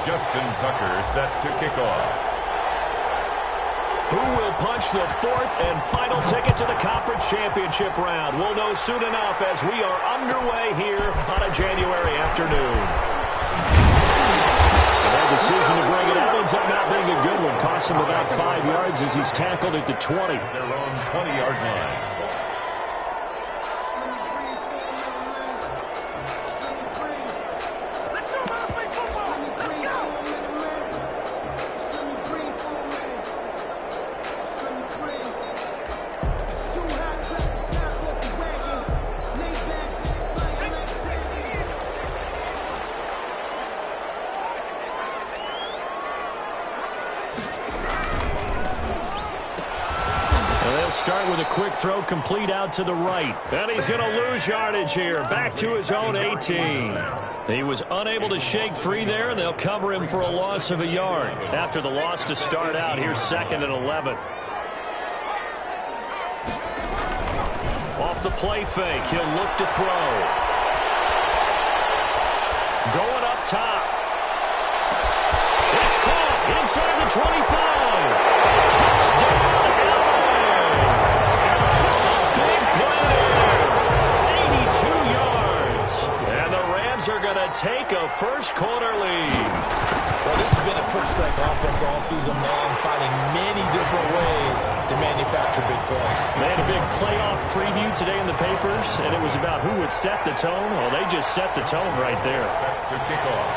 Justin Tucker set to kick off. Who will punch the fourth and final ticket to the conference championship round? We'll know soon enough as we are underway here on a January afternoon. And that decision to bring it out ends up not being a good one. Cost him about 5 yards as he's tackled at the 20. Their own 20-yard line. Start with a quick throw complete out to the right. And he's going to lose yardage here. Back to his own 18. He was unable to shake free there, and they'll cover him for a loss of a yard. After the loss to start out, here's 2nd and 11. Off the play fake, he'll look to throw. Going up top. It's caught inside the 25. Touchdown. Are going to take a first-quarter lead. Well, this has been a quick-strike offense all season long, finding many different ways to manufacture big plays. They had a big playoff preview today in the papers, and it was about who would set the tone. Well, they just set the tone right there. Set to kick off.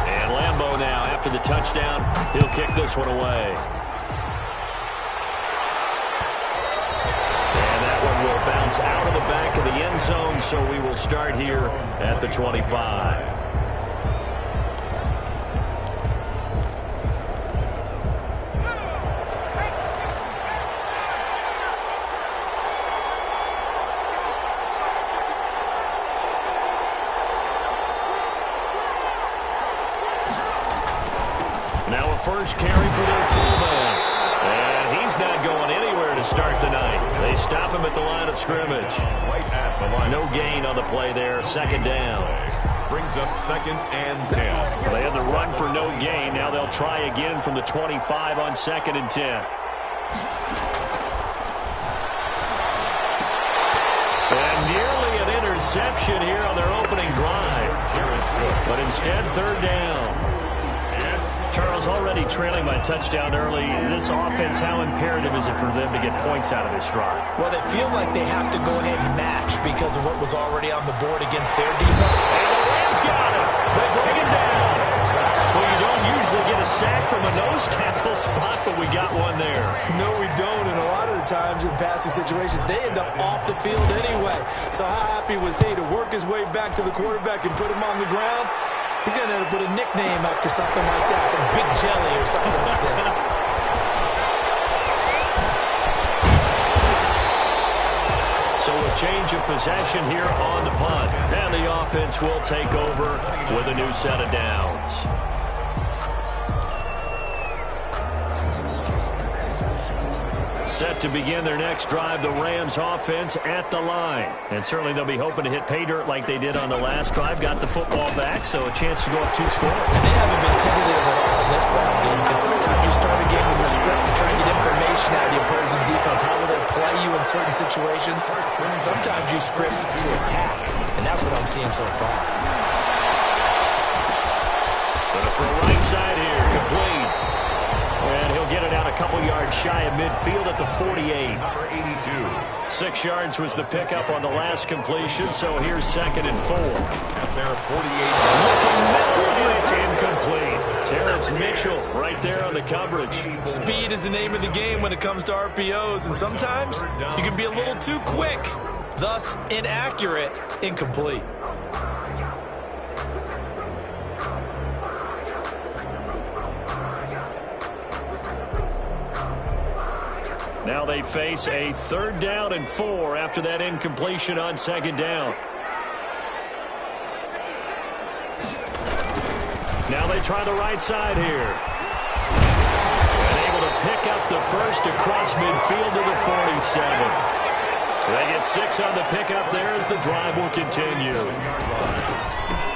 And Lambeau now, after the touchdown, he'll kick this one away. Will bounce out of the back of the end zone, so we will start here at the 25. Now a first carry for their fullback. And he's not going anywhere to start the night. They stop him at the line of scrimmage. Right at the line. No gain on the play there. 2nd down. Brings up 2nd and 10. They had the run for no gain. Now they'll try again from the 25 on 2nd and 10. And nearly an interception here on their opening drive. But instead, 3rd down. Charles, already trailing by touchdown early. This offense, how imperative is it for them to get points out of this drive? Well, they feel like they have to go ahead and match because of what was already on the board against their defense. And the Rams got it. They bring it down. Well, you don't usually get a sack from a nose tackle spot, but we got one there. No, we don't. And a lot of the times in passing situations, they end up off the field anyway. So how happy was he to work his way back to the quarterback and put him on the ground? He's going to have to put a nickname after something like that, some Big Jelly or something like that. So a change of possession here on the punt. And the offense will take over with a new set of downs. Set to begin their next drive, the Rams offense at the line. And certainly they'll be hoping to hit pay dirt like they did on the last drive. Got the football back, so a chance to go up 2 scores. And they haven't been tentative at all in this ball game because sometimes you start a game with your script to try and get information out of the opposing defense. How will they play you in certain situations? Sometimes you script to attack, and that's what I'm seeing so far. Gonna throw right side here, complete. And he'll get it out a couple yards shy of midfield at the 48. Number 82. 6 yards was the pickup on the last completion, so here's 2nd and 4. At their 48. Looking middle, and it's incomplete. Terrence Mitchell right there on the coverage. Speed is the name of the game when it comes to RPOs, and sometimes you can be a little too quick, thus inaccurate, incomplete. Now they face a 3rd down and 4 after that incompletion on 2nd down. Now they try the right side here. And able to pick up the first across midfield to the 47. They get 6 on the pickup there as the drive will continue.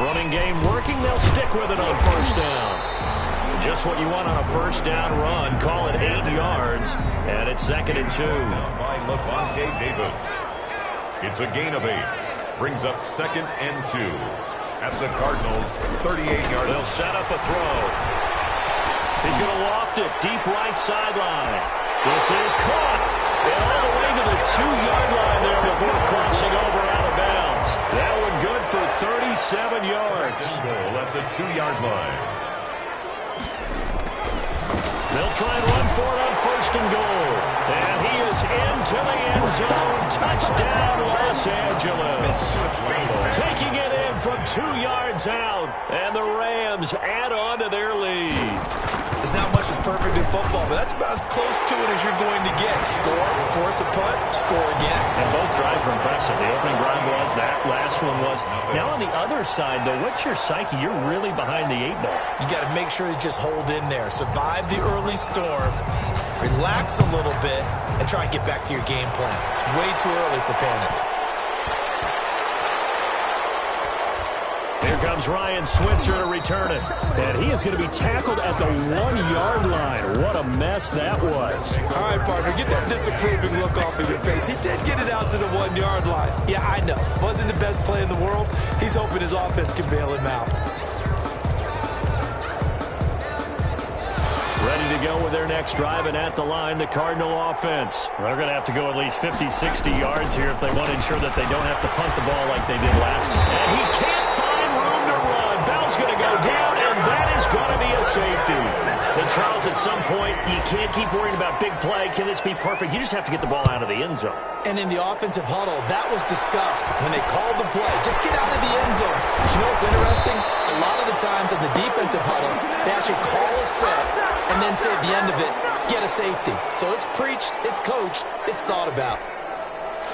Running game working. They'll stick with it on first down. Just what you want on a first down run. Call it 8 yards. And it's 2nd and 2. By Levante David. It's a gain of 8. Brings up 2nd and 2. At the Cardinals' 38-yard. They'll set up a throw. He's going to loft it. Deep right sideline. This is caught. And all the way to the 2-yard line there before crossing over out of bounds. That one good for 37 yards. Goal at the 2-yard line. They'll try and run for it on first and goal. And he is into the end zone. Touchdown, Los Angeles. Taking it in from 2 yards out. And the Rams add on to their lead. There's not much that's perfect in football, but that's about as close to it as you're going to get. Score, force a punt, score again. And both drives were impressive. The opening drive was, that last one was. Now on the other side, though, what's your psyche? You're really behind the 8 ball. You got to make sure you just hold in there. Survive the early storm, relax a little bit, and try and get back to your game plan. It's way too early for panic. Here comes Ryan Switzer to return it. And he is going to be tackled at the 1-yard line. What a mess that was. All right, partner, get that disapproving look off of your face. He did get it out to the 1-yard line. Yeah, I know. Wasn't the best play in the world. He's hoping his offense can bail him out. Ready to go with their next drive, and at the line, the Cardinal offense. They're going to have to go at least 50, 60 yards here if they want to ensure that they don't have to punt the ball like they did last time. And he can't find room to run. Bell's going to go down, and that is going to be a safety. And Charles, at some point, you can't keep worrying about big play. Can this be perfect? You just have to get the ball out of the end zone. And in the offensive huddle, that was discussed when they called the play. Just get out of the end zone. You know what's interesting? A lot of the times in the defensive huddle, they actually call a set and then say at the end of it, get a safety. So it's preached, it's coached, it's thought about.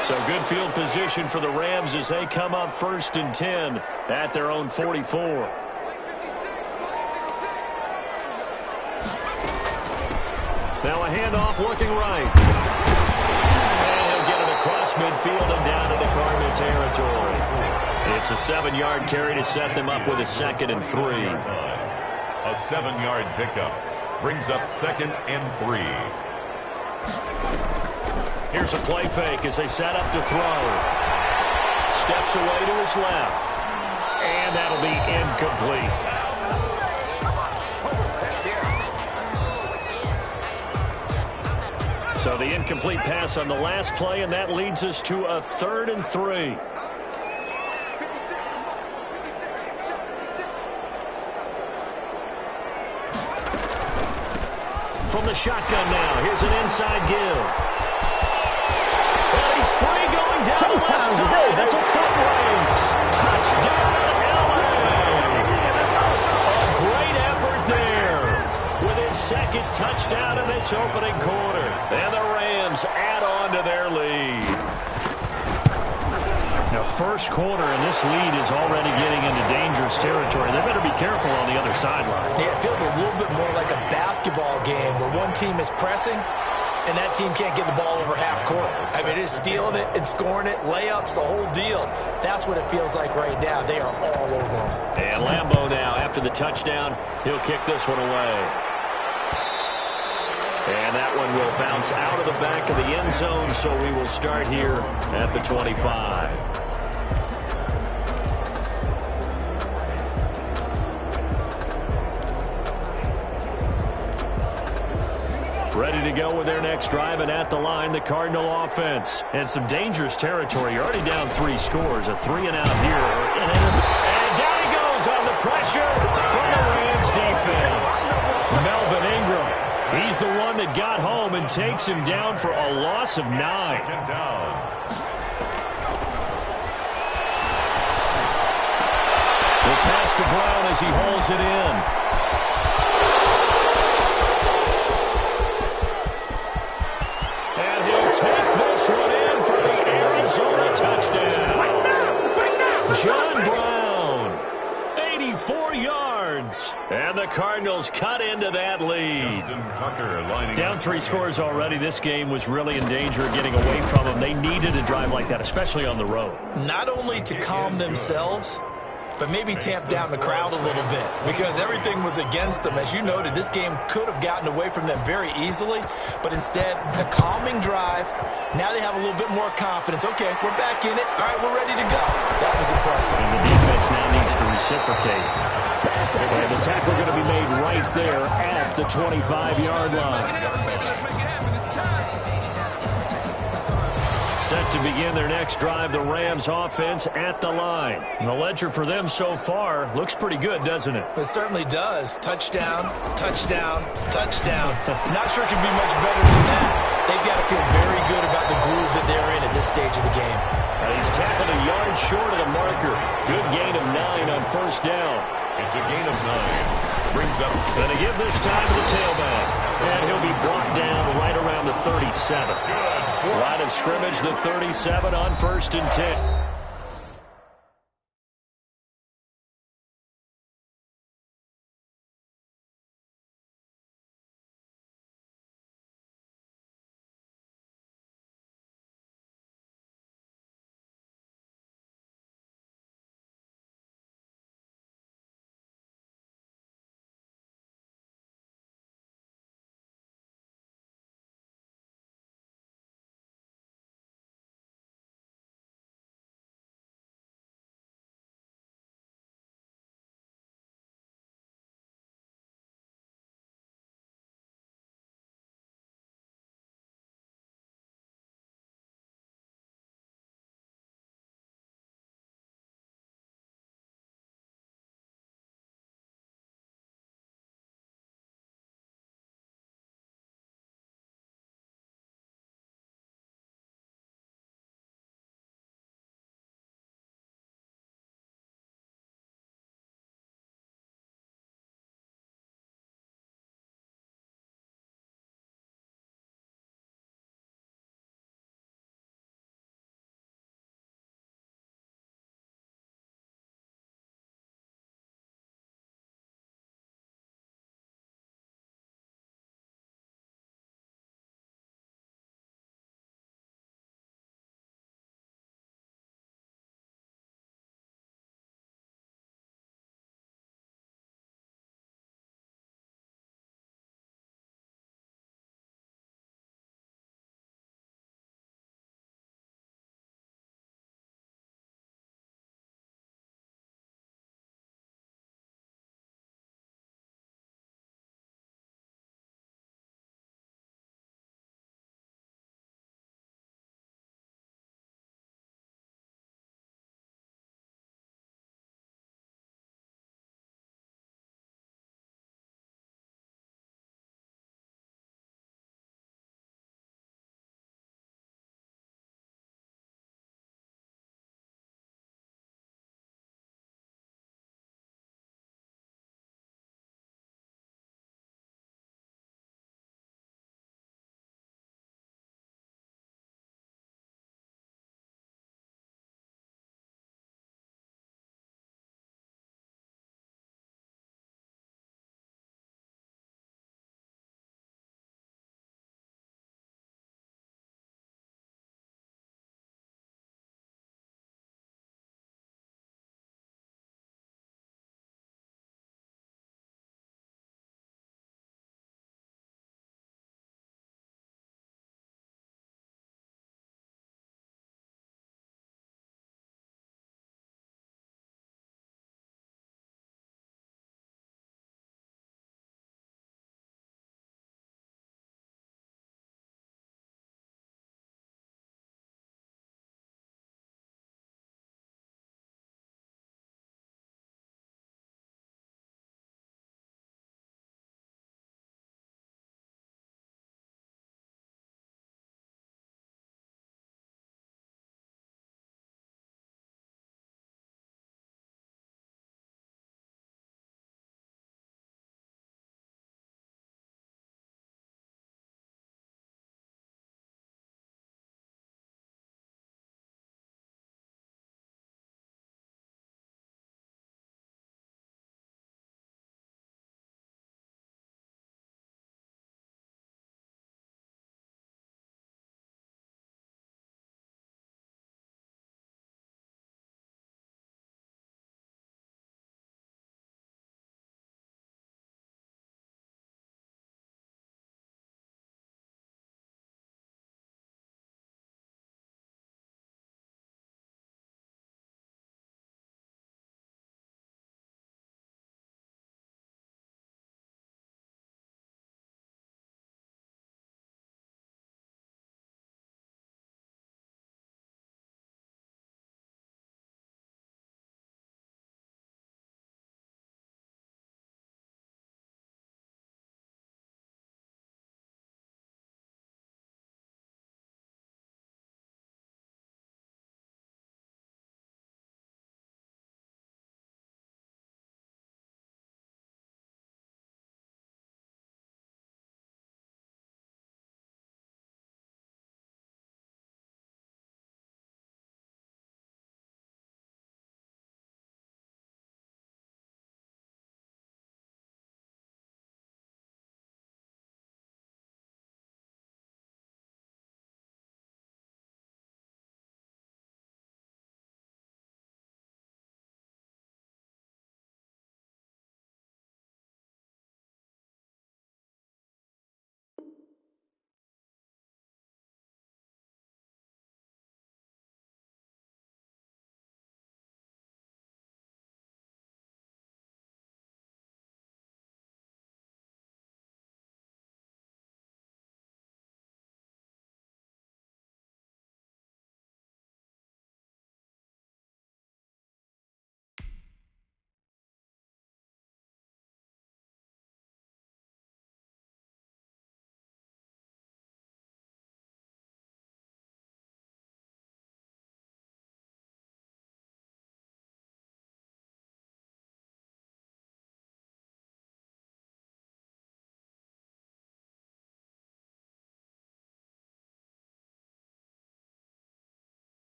So good field position for the Rams as they come up 1st and 10 at their own 44. Now a handoff looking right. And he'll get it across midfield and down into Cardinal territory. It's a 7-yard carry to set them up with a 2nd and 3. A 7-yard pickup. Brings up 2nd and 3. Here's a play fake as they set up to throw. Steps away to his left. And that'll be incomplete. So the incomplete pass on the last play, and that leads us to a 3rd and 3. From the shotgun now, here's an inside give. Well, he's free going down the left side. That's a foot race. Touchdown, L.A. A great effort there with his 2nd touchdown in this opening quarter. And the Rams add on to their lead. Now, first quarter, and this lead is already getting into dangerous territory. They better be careful on the other sideline. Yeah, it feels a little bit more like a basketball game where one team is pressing and that team can't get the ball over half court. I mean, it's stealing it and scoring it, layups, the whole deal. That's what it feels like right now. They are all over them. And Lambeau now, after the touchdown, he'll kick this one away. And that one will bounce out of the back of the end zone, so we will start here at the 25. Ready to go with their next drive, and at the line, the Cardinal offense. And some dangerous territory. You're already down 3 scores. A 3-and-out here. And down he goes on the pressure from the Rams defense. Melvin Ingram. He's the one that got home and takes him down for a loss of 9. Second down. The pass to Brown as he hauls it in. Take this one in for the Arizona touchdown. John Brown, 84 yards. And the Cardinals cut into that lead. Down 3 scores already. This game was really in danger of getting away from them. They needed a drive like that, especially on the road. Not only to calm themselves, but maybe tamp down the crowd a little bit because everything was against them. As you noted, this game could have gotten away from them very easily, but instead, the calming drive, now they have a little bit more confidence. Okay, we're back in it. All right, we're ready to go. That was impressive. And the defense now needs to reciprocate. And the tackle going to be made right there at the 25-yard line. Set to begin their next drive, the Rams offense at the line. And the ledger for them so far looks pretty good, doesn't it? It certainly does. Touchdown, touchdown, touchdown. Not sure it can be much better than that. They've got to feel very good about the groove that they're in at this stage of the game. He's tackled a yard short of the marker. Good gain of 9 on first down. It's a gain of 9. Brings up Going to give this time to the tailback. And he'll be brought down right around the 37. Line of scrimmage, the 37 on 1st and 10.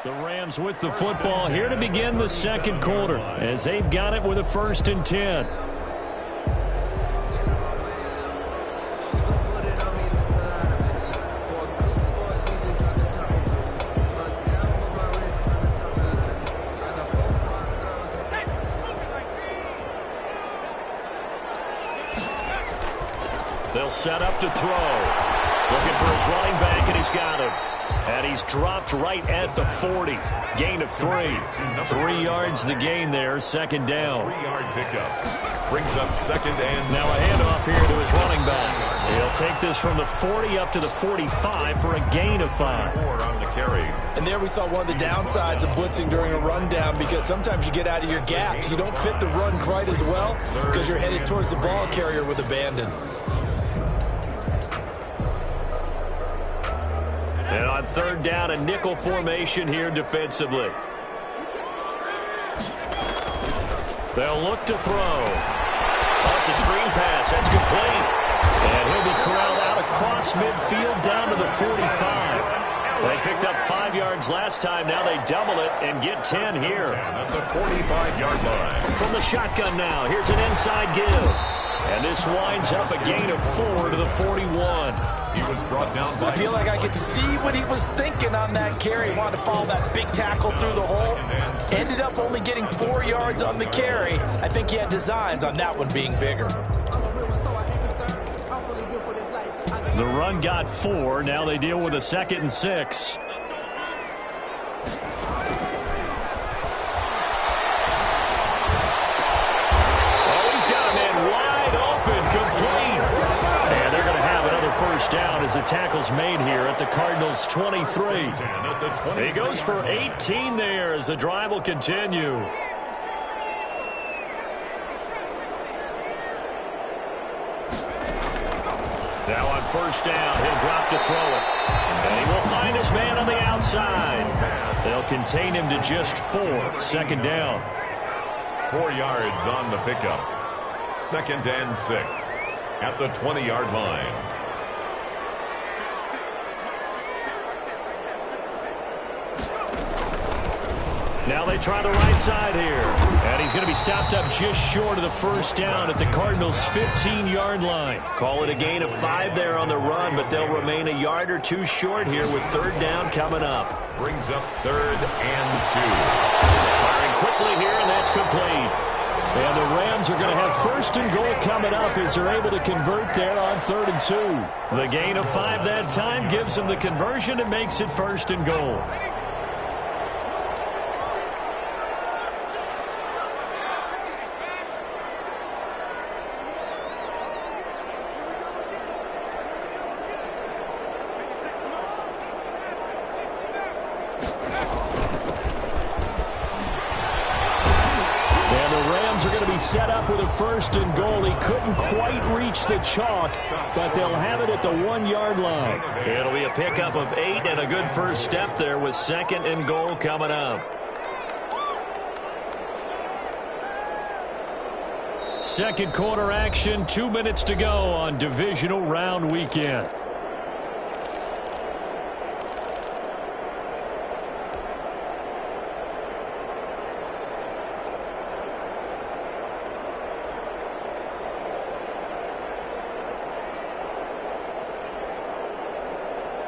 The Rams with the football here to begin the second quarter as they've got it with a 1st and 10. They'll set up to throw. Looking for his running back, and he's got it. And he's dropped right at the 40. Gain of 3. 3 yards the gain there, 2nd down. 3-yard pickup. Brings up 2nd and... Now a handoff here to his running back. He'll take this from the 40 up to the 45 for a gain of 5. On the carry. And there we saw one of the downsides of blitzing during a rundown, because sometimes you get out of your gaps. You don't fit the run quite as well because you're headed towards the ball carrier with abandon. And on 3rd down, a nickel formation here defensively. They'll look to throw. Oh, it's a screen pass. That's complete. And he'll be corralled out across midfield down to the 45. They picked up 5 yards last time. Now they double it and get 10 here. That's a 45-yard line. From the shotgun now, here's an inside give. And this winds up a gain of 4 to the 41. He was brought down by... I feel like I could see what he was thinking on that carry. He wanted to follow that big tackle through the hole. Ended up only getting 4 yards on the carry. I think he had designs on that one being bigger. The run got 4. Now they deal with a 2nd and 6. Down as the tackle's made here at the Cardinals' 23. He goes for 18 there as the drive will continue. Now on 1st down, he'll drop to throw it. And he will find his man on the outside. They'll contain him to just 4. 2nd down. 4 yards on the pickup. 2nd and 6 at the 20-yard line. Now they try the right side here. And he's going to be stopped up just short of the 1st down at the Cardinals' 15-yard line. Call it a gain of 5 there on the run, but they'll remain a yard or 2 short here with 3rd down coming up. Brings up 3rd and 2. Firing quickly here, and that's complete. And the Rams are going to have 1st and goal coming up as they're able to convert there on 3rd and 2. The gain of 5 that time gives them the conversion and makes it 1st and goal. Set up with a 1st and goal. He couldn't quite reach the chalk, but they'll have it at the 1-yard line. It'll be a pickup of 8 and a good first step there with 2nd and goal coming up. 2nd quarter action, 2 minutes to go on divisional round weekend.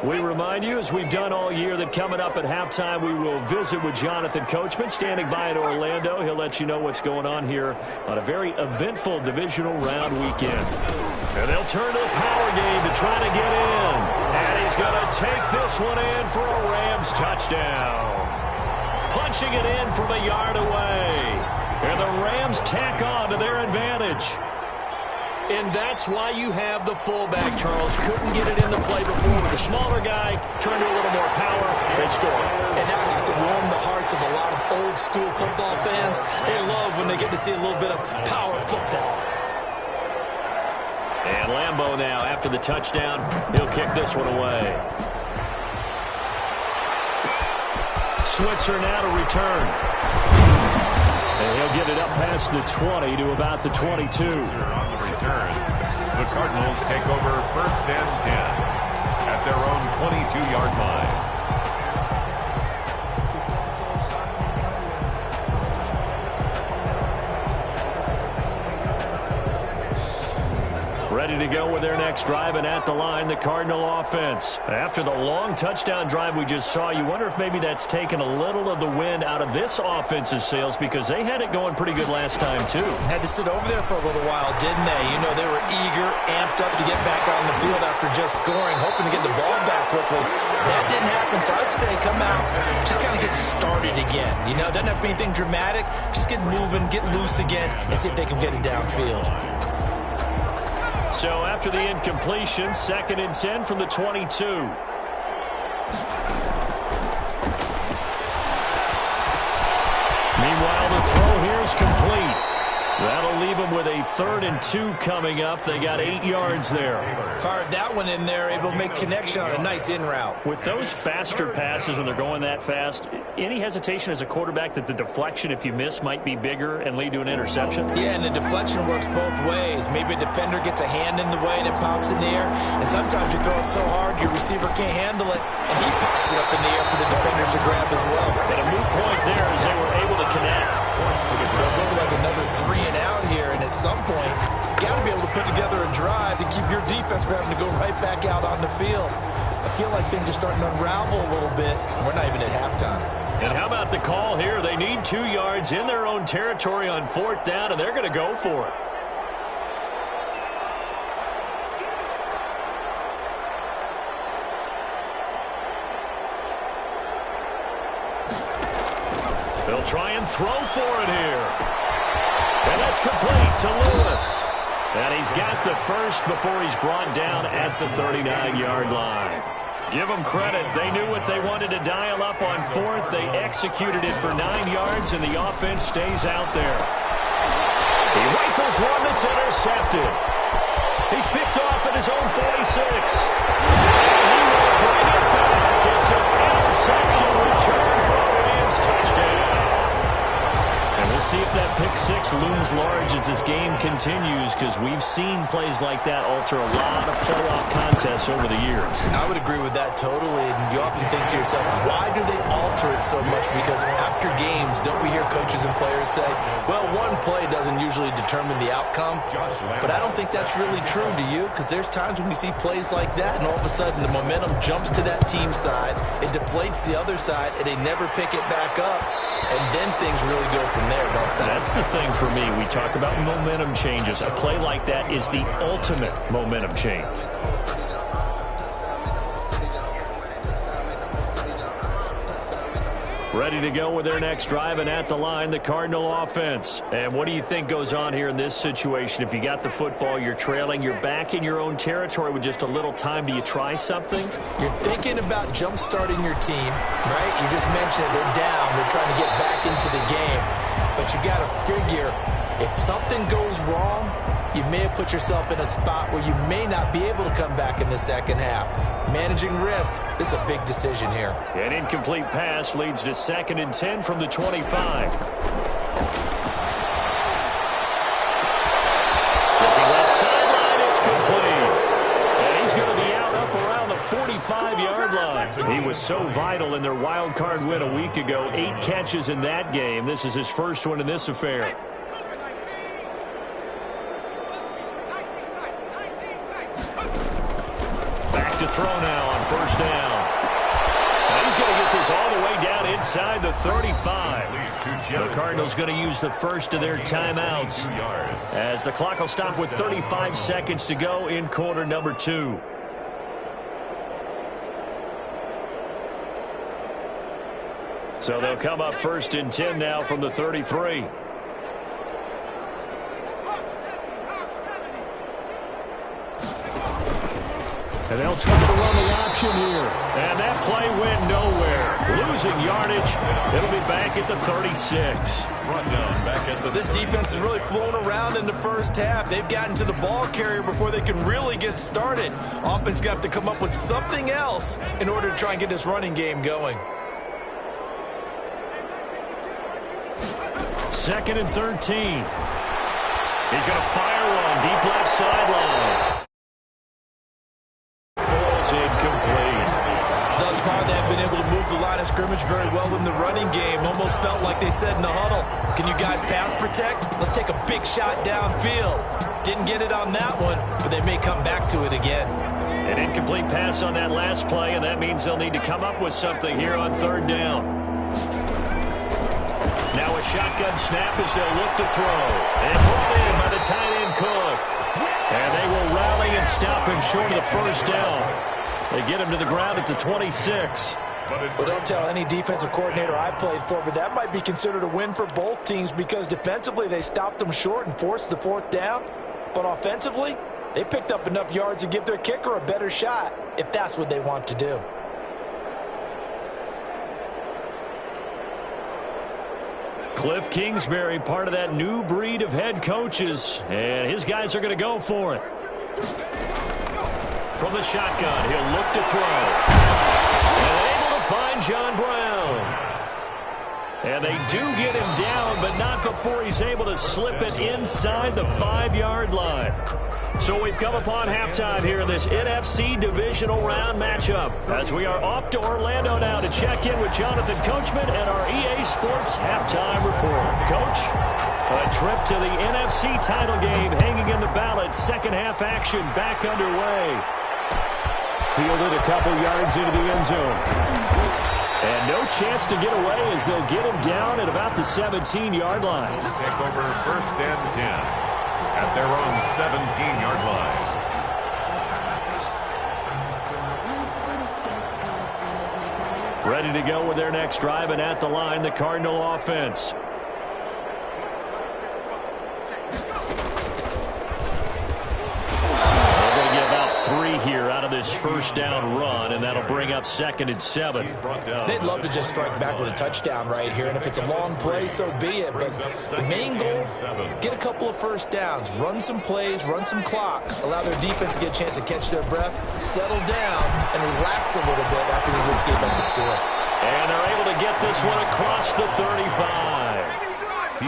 We remind you, as we've done all year, that coming up at halftime, we will visit with Jonathan Coachman, standing by in Orlando. He'll let you know what's going on here on a very eventful divisional round weekend. And they'll turn to the power game to try to get in. And he's going to take this one in for a Rams touchdown. Punching it in from a yard away. And the Rams tack on to their advantage. And that's why you have the fullback, Charles. Couldn't get it into play before with the smaller guy. Turned to a little more power and scored. And that has to warm the hearts of a lot of old-school football fans. They love when they get to see a little bit of power football. And Lambeau now, after the touchdown, he'll kick this one away. Switzer now to return. And he'll get it up past the 20 to about the 22. On the return, the Cardinals take over 1st and 10 at their own 22-yard line. to go with their next drive, and at the line, the Cardinal offense. After the long touchdown drive we just saw, you wonder if maybe that's taken a little of the wind out of this offense's sails, because they had it going pretty good last time, too. Had to sit over there for a little while, didn't they? You know, they were eager, amped up to get back on the field after just scoring, hoping to get the ball back quickly. That didn't happen, so I'd say come out, just kind of get started again. You know, doesn't have to be anything dramatic. Just get moving, get loose again, and see if they can get it downfield. So after the incompletion, 2nd and 10 from the 22. Meanwhile, the throw here is complete. That'll leave them with a 3rd and 2 coming up. They got 8 yards there. Fired that one in there, able to make connection on a nice in route. With those faster passes, when they're going that fast, any hesitation as a quarterback that the deflection, if you miss, might be bigger and lead to an interception? Yeah, and the deflection works both ways. Maybe a defender gets a hand in the way and it pops in the air. And sometimes you throw it so hard your receiver can't handle it, and he pops it up in the air for the defenders to grab as well. And a moot point there as they were able to connect. It does look like another 3 and out here, and at some point, you got to be able to put together a drive to keep your defense from having to go right back out on the field. I feel like things are starting to unravel a little bit. We're not even at halftime. And how about the call here? They need 2 yards in their own territory on 4th down, and they're going to go for it. They'll try and throw for it here. And that's complete to Lewis. And he's got the first before he's brought down at the 39-yard line. Give them credit. They knew what they wanted to dial up on 4th. They executed it for 9 yards, and the offense stays out there. He rifles one that's intercepted. He's picked off at his own 46. He will bring it back. It's an interception return for a Rams touchdown. And we'll see if that pick 6 looms large as this game continues, because we've seen plays like that alter a lot of playoff contests over the years. I would agree with that totally. And you often think to yourself, why do they alter it so much? Because after games, don't we hear coaches and players say, well, one play doesn't usually determine the outcome. But I don't think that's really true, do you? Because there's times when we see plays like that, and all of a sudden the momentum jumps to that team side, it deflates the other side, and they never pick it back up. And then things really go from there, don't they? That's the thing for me. We talk about momentum changes. A play like that is the ultimate momentum change. Ready to go with their next drive, and at the line, the Cardinal offense. And what do you think goes on here in this situation? If you got the football, you're trailing, you're back in your own territory with just a little time. Do you try something? You're thinking about jump-starting your team, right? You just mentioned it. They're down. They're trying to get back into the game. But you got to figure, if something goes wrong, you may have put yourself in a spot where you may not be able to come back in the second half. Managing risk, this is a big decision here. An incomplete pass leads to 2nd and 10 from the 25. Looking left sideline, it's complete. And he's going to be out up around the 45-yard line. He was so vital in their wild card win a week ago. 8 catches in that game. This is his first one in this affair. To throw now on 1st down. And he's going to get this all the way down inside the 35. The Cardinals going to use the first of their timeouts as the clock will stop with 35 seconds to go in quarter number 2. So they'll come up 1st and 10 now from the 33. And they'll try to run the option here. And that play went nowhere. Losing yardage. It'll be back at the 36. This defense is really flown around in the first half. They've gotten to the ball carrier before they can really get started. Offense going to have to come up with something else in order to try and get this running game going. 2nd and 13. He's going to fire one deep left sideline. Incomplete. Thus far, they have been able to move the line of of scrimmage very well in the running game. Almost felt like they said in the huddle, can you guys pass protect? Let's take a big shot downfield. Didn't get it on that one, but they may come back to it again. An incomplete pass on that last play, and that means they'll need to come up with something here on third down. Now a shotgun snap as they'll look to throw. And brought in by the tight end Cook. And they will rally and stop him short of the first down. They get him to the ground at the 26. Well, don't tell any defensive coordinator I played for, but that might be considered a win for both teams because defensively they stopped them short and forced the fourth down. But offensively, they picked up enough yards to give their kicker a better shot if that's what they want to do. Cliff Kingsbury, part of that new breed of head coaches, and his guys are going to go for it. From the shotgun, he'll look to throw. And able to find John Brown. And they do get him down, but not before he's able to slip it inside the 5-yard line. So we've come upon halftime here in this NFC divisional round matchup as we are off to Orlando now to check in with Jonathan Coachman and our EA Sports halftime report. Coach, a trip to the NFC title game hanging in the balance. Second half action back underway. Fielded a couple yards into the end zone. And no chance to get away as they'll get him down at about the 17-yard line. Take over first and 10. At their own 17-yard line. Ready to go with their next drive, and at the line, the Cardinal offense. They're going to get about 3 here out of this first down run, and that'll bring up 2nd and 7. They'd love to just strike back with a touchdown right here, and if it's a long play, so be it. But the main goal, get a couple of first downs, run some plays, run some clock, allow their defense to get a chance to catch their breath, settle down, and relax a little bit after they just gave up the score. And they're able to get this one across the 35.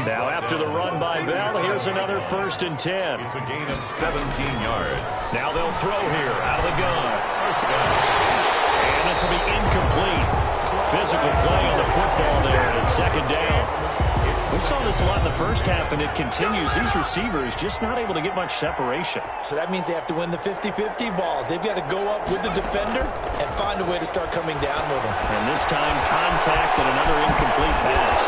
Now after the run by Bell, here's another 1st and 10. It's a gain of 17 yards. Now they'll throw here out of the gun. And this will be incomplete. Physical play on the football there at 2nd down. We saw this a lot in the first half, and it continues. These receivers just not able to get much separation. So that means they have to win the 50-50 balls. They've got to go up with the defender and find a way to start coming down with them. And this time, contact and another incomplete pass.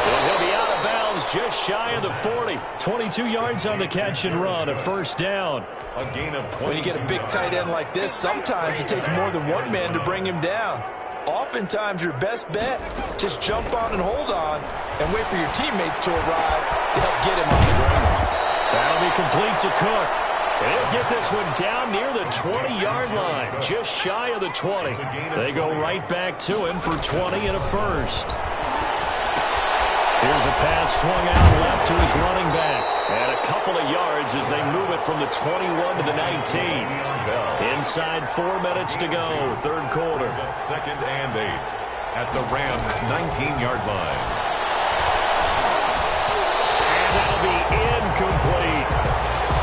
And he'll be out of bounds just shy of the 40. 22 yards on the catch and run, a first down. A gain of 20. When you get a big tight end like this, sometimes it takes more than one man to bring him down. Oftentimes, your best bet, just jump on and hold on and wait for your teammates to arrive to help get him on the ground. That'll be complete to Cook. And he'll get this one down near the 20-yard line, just shy of the 20. They go right back to him for 20 and a first. Here's a pass swung out left to his running back. And a couple of yards as they move it from the 21 to the 19. Inside 4 minutes to go, third quarter. 2nd and 8 at the Rams' 19-yard line. And that'll be incomplete.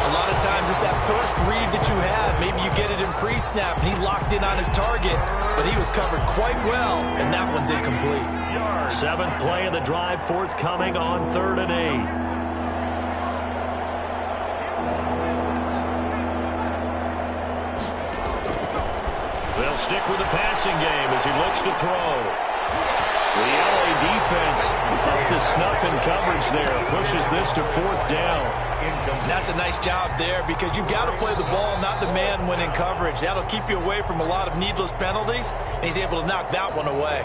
A lot of times it's that first read that you have. Maybe you get it in pre-snap, and he locked in on his target, but he was covered quite well, and that one's incomplete. 7th play of the drive forthcoming on 3rd and 8. They'll stick with the passing game as he looks to throw. The LA defense up to snuff in coverage there. Pushes this to 4th down. That's a nice job there because you've got to play the ball, not the man when in coverage. That'll keep you away from a lot of needless penalties, and he's able to knock that one away.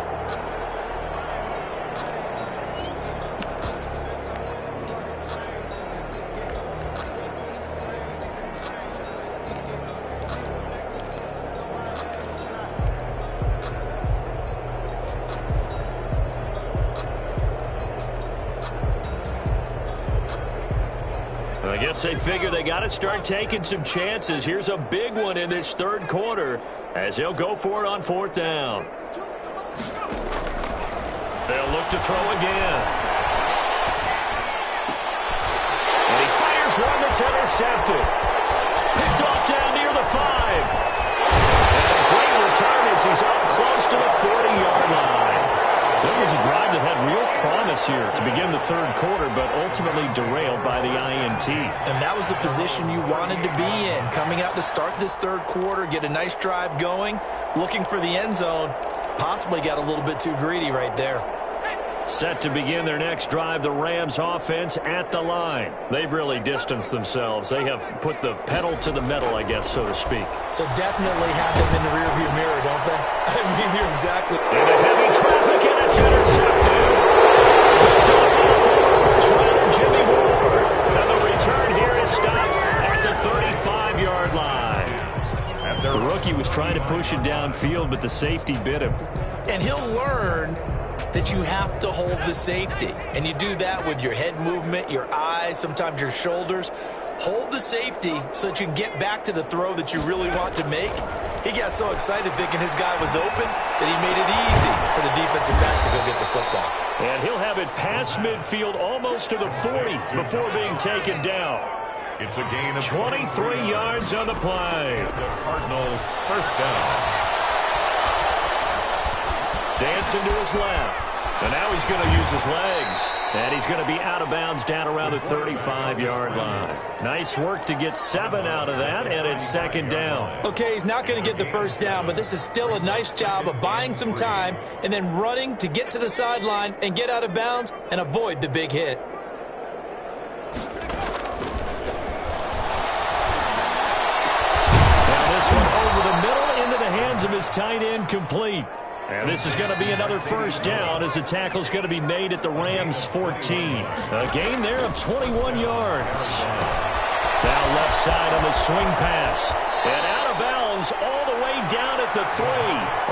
I guess they figure they got to start taking some chances. Here's a big one in this third quarter as he'll go for it on 4th down. They'll look to throw again. And he fires one that's intercepted. Picked off down near the 5. And a great return as he's up close to the 40-yard line. here to begin the third quarter, but ultimately derailed by the INT. And that was the position you wanted to be in. Coming out to start this third quarter, get a nice drive going, looking for the end zone. Possibly got a little bit too greedy right there. Set to begin their next drive, the Rams offense at the line. They've really distanced themselves. They have put the pedal to the metal, I guess, so to speak. So definitely have them in the rearview mirror, don't they? I mean, you're exactly. Into heavy traffic, and it's intercepted. Picked up by the former first rounder, Jimmy Ward. And the return here is stopped at the 35-yard line. The rookie was trying to push it downfield, but the safety bit him. And he'll learn that you have to hold the safety. And you do that with your head movement, your eyes, sometimes your shoulders. Hold the safety so that you can get back to the throw that you really want to make. He got so excited thinking his guy was open that he made it easy for the defensive back to go get the football. And he'll have it past midfield almost to the 40 before being taken down. It's a gain of 23 yards on the play. The Cardinals first down. Dancing to his left. And now he's going to use his legs. And he's going to be out of bounds down around the 35-yard line. Nice work to get 7 out of that, and it's second down. Okay, he's not going to get the first down, but this is still a nice job of buying some time and then running to get to the sideline and get out of bounds and avoid the big hit. Now this one over the middle into the hands of his tight end, complete. And this is going to be another first down as the tackle is going to be made at the Rams 14. A gain there of 21 yards. Now left side on the swing pass. And out of bounds all the way down at the 3.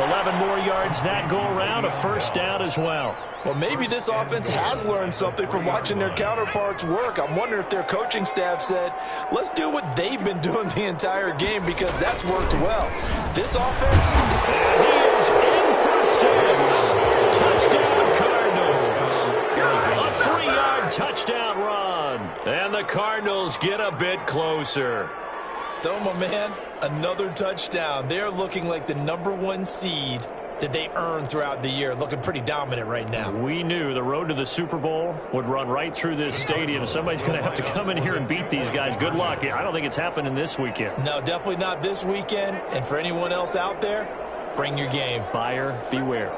11 more yards that go around, a first down as well. Well, maybe this offense has learned something from watching their counterparts work. I'm wondering if their coaching staff said, let's do what they've been doing the entire game because that's worked well. This offense... And he is in for 6. Touchdown Cardinals. A 3-yard touchdown run. And the Cardinals get a bit closer. So, my man, another touchdown. They're looking like the #1 seed that they earned throughout the year. Looking pretty dominant right now. We knew the road to the Super Bowl would run right through this stadium. Somebody's going to have to come in here and beat these guys. Good luck. I don't think it's happening this weekend. No, definitely not this weekend. And for anyone else out there, bring your game. Buyer beware.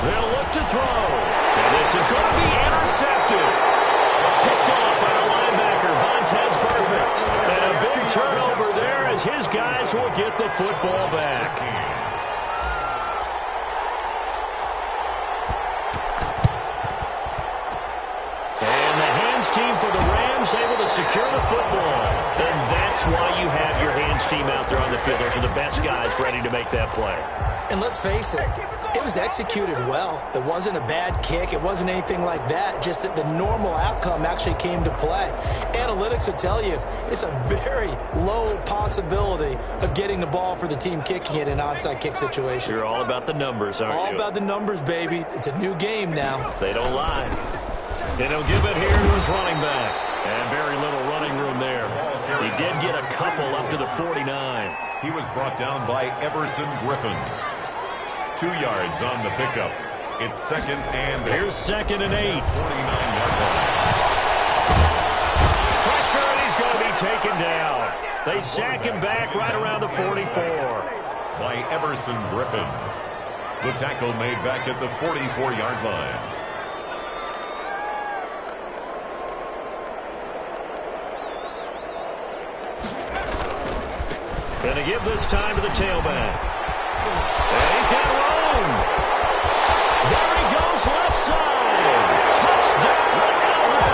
They'll look to throw. And this is going to be intercepted. Picked off by the linebacker, Vontaze Burfict. And a big turnover there as his guys will get the football back. And the hands team for the Rams able to secure the football. And that's why you have your hands team out there on the field. Those are the best guys ready to make that play. And let's face it, it was executed well. It wasn't a bad kick. It wasn't anything like that. Just that the normal outcome actually came to play. Analytics will tell you it's a very low possibility of getting the ball for the team kicking it in an onside kick situation. You're all about the numbers, aren't you? All about the numbers, baby. It's a new game now. They don't lie. And he'll give it here to his running back. And very little running room there. He did get a couple up to the 49. He was brought down by Everson Griffin. 2 yards on the pickup. It's second and... Here's second and 8. 49-yard line. Pressure, and he's going to be taken down. They sack him back right around the 44. By Everson Griffin. The tackle made back at the 44-yard line. Going to give this time to the tailback. And he's got room. There he goes, left side. Touchdown, Elway.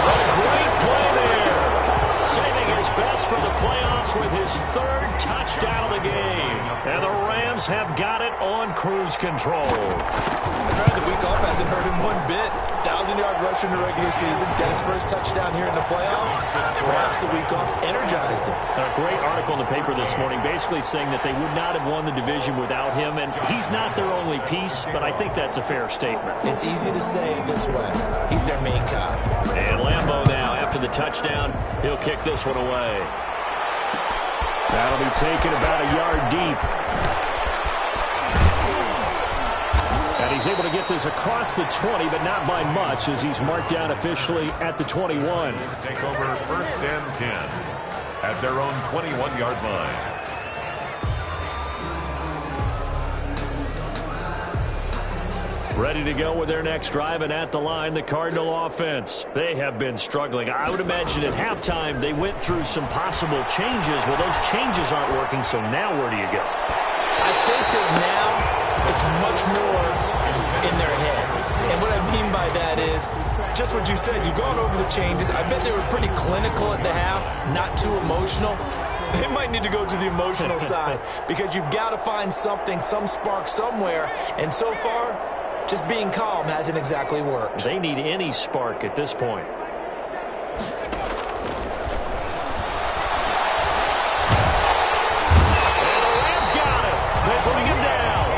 A great play there. Saving his best for the playoffs with his 3rd touchdown of the game. And the Rams have got it on cruise control. The week off hasn't hurt him one bit. 1,000-yard rush in the regular season. Got his first touchdown here in the playoffs. Perhaps the week off energized him. A great article in the paper this morning basically saying that they would not have won the division without him. And he's not their only piece, but I think that's a fair statement. It's easy to say it this way. He's their main guy. And Lambeau now, after the touchdown, he'll kick this one away. That'll be taken about a yard deep. And he's able to get this across the 20, but not by much, as he's marked down officially at the 21. Take over first and 10 at their own 21-yard line. Ready to go with their next drive, and at the line, the Cardinal offense. They have been struggling. I would imagine at halftime they went through some possible changes. Well, those changes aren't working, so now where do you go? I think that now it's much more in their head. And what I mean by that is just what you said. You've gone over the changes. I bet they were pretty clinical at the half, not too emotional. They might need to go to the emotional side because you've got to find something, some spark somewhere. And so far, just being calm hasn't exactly worked. They need any spark at this point. And the Rams got it. They're putting him down.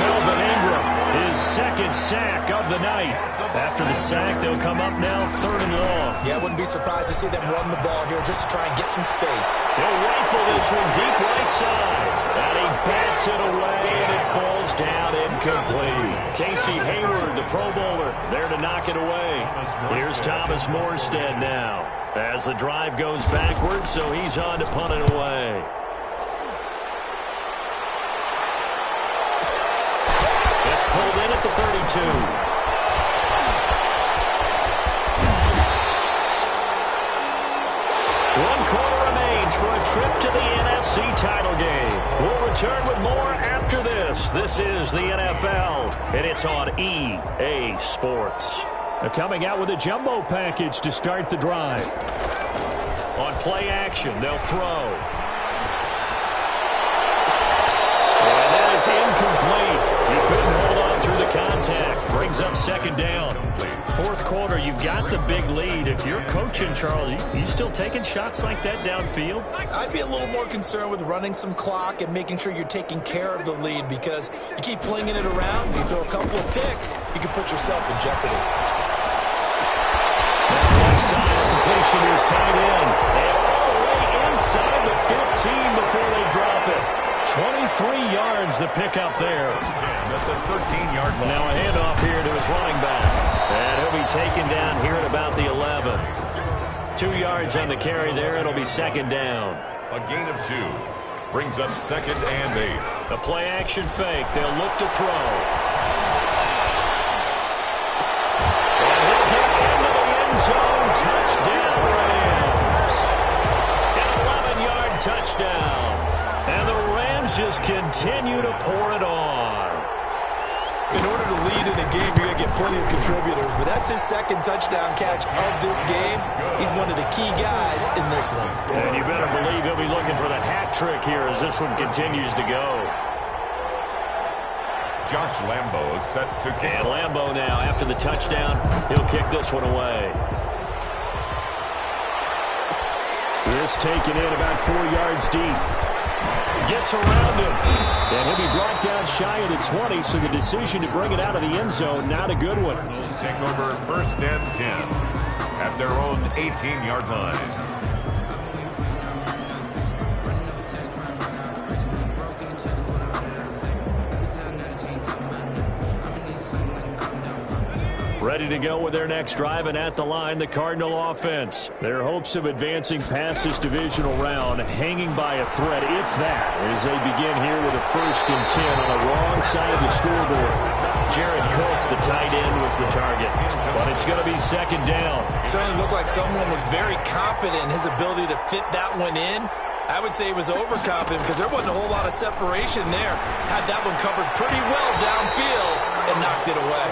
Melvin Ingram, his second sack of the night. After the sack, they'll come up now 3rd and long. Yeah, I wouldn't be surprised to see them run the ball here just to try and get some space. He'll rifle this one deep right side. And he bats it away, and it falls down incomplete. Casey Hayward, the Pro Bowler, there to knock it away. Here's Thomas Morstead now as the drive goes backwards, so he's on to punt it away. It's pulled in at the 32. 1 quarter remains for a trip to the NFC title game. We'll return with more after this. This is the NFL, and it's on EA Sports. They're coming out with a jumbo package to start the drive. On play action, they'll throw. And that is incomplete. He couldn't hold on through the contact. Brings up 2nd down. 4th quarter, you've got the big lead. If you're coaching, Charles, you still taking shots like that downfield? I'd be a little more concerned with running some clock and making sure you're taking care of the lead, because you keep flinging it around, you throw a couple of picks, you can put yourself in jeopardy. Left side of completion is tied in. And all the way inside the 15 before they drop it. 23 yards the pickup there. At the 13-yard line. Now a handoff here to his running back. And he'll be taken down here at about the 11. 2 yards on the carry there. It'll be 2nd down. A gain of 2. Brings up 2nd and 8. A play-action fake. They'll look to throw. And he'll get into the end zone. Touchdown, Rams. An 11-yard touchdown. And the Rams just continue to pour it on. In order to lead in a game, you're going to get plenty of contributors, but that's his 2nd touchdown catch of this game. He's one of the key guys in this one. And you better believe he'll be looking for the hat trick here as this one continues to go. Josh Lambo is set to kick. And Lambo now, after the touchdown, he'll kick this one away. This taken in about 4 yards deep. Gets around him. And he'll be brought down shy of the 20, so the decision to bring it out of the end zone, not a good one. Take over 1st and 10 at their own 18-yard line. Ready to go with their next drive, and at the line, the Cardinal offense. Their hopes of advancing past this divisional round hanging by a thread, if that, as they begin here with a 1st and 10 on the wrong side of the scoreboard. Jared Cook, the tight end, was the target, but it's going to be 2nd down. Certainly looked like someone was very confident in his ability to fit that one in. I would say he was overconfident because there wasn't a whole lot of separation there. Had that one covered pretty well downfield and knocked it away.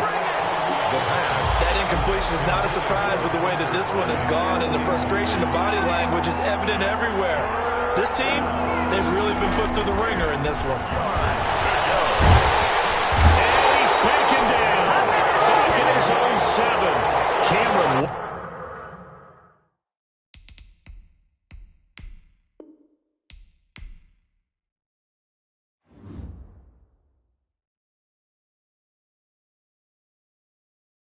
That incompletion is not a surprise with the way that this one has gone, and the frustration of body language is evident everywhere. This team, they've really been put through the ringer in this one.